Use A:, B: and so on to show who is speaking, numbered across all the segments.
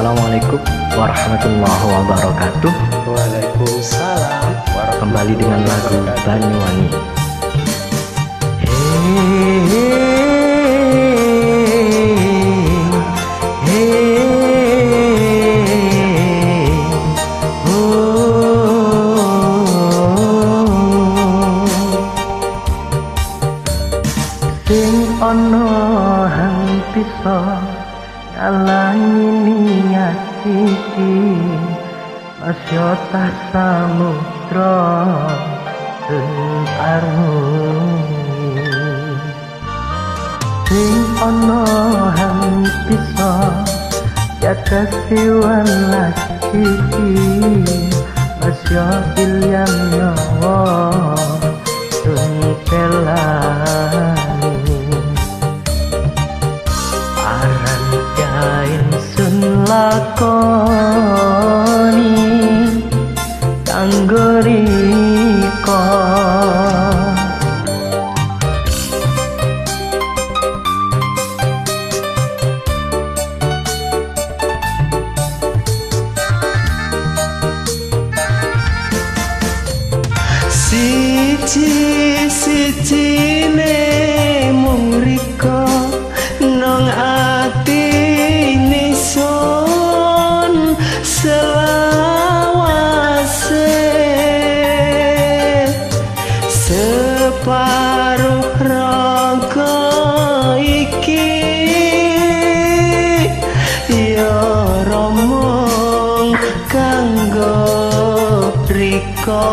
A: Assalamualaikum warahmatullahi wabarakatuh.
B: Waalaikumsalam warahmatullahi
A: Kembali dengan lagu Banyuwangi. Sing ana hang bisa ngalangi niat iki, masya tah samudra arungi. Sing ana hang bisa jaga siwalas iki, masya ilyang nyawa pelani. Aran jain sun lakoni kanggo riko. Siji-sijine mung riko nang atine sun selawase, separuh raga iki ya romong kanggo riko.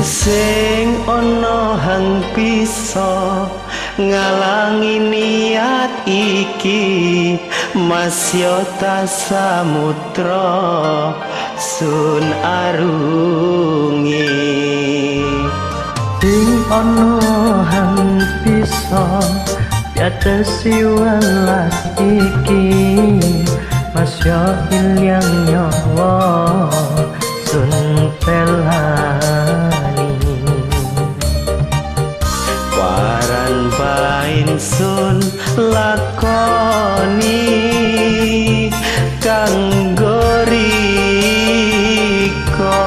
A: Sing ana hang bisa ngalangi niat iki, masya ta samudra sun arungi. Sing ana hang bisa jaga siwalas iki, masya ilyang nyawa sun pelani. Waran bain sun lakoni kanggo riko.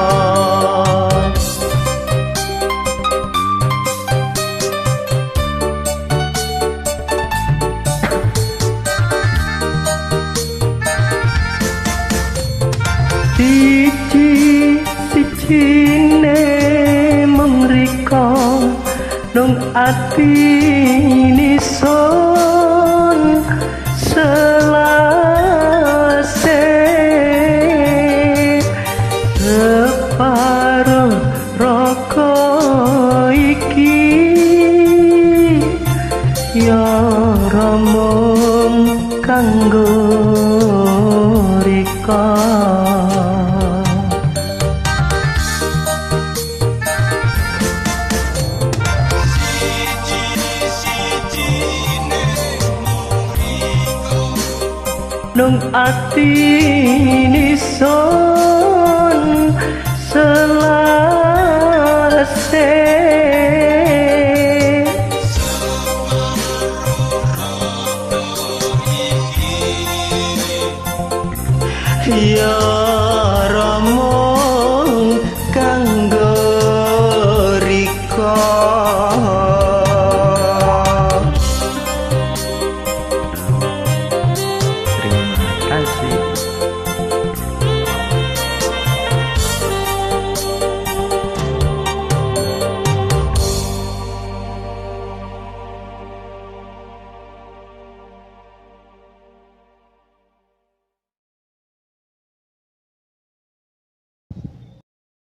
A: Siji-sijine mung riko nang atine sun selase, separuh raga iki ya romong kanggo riko. Nung atine sun selase, ya romong kanggo riko. Terima kasih.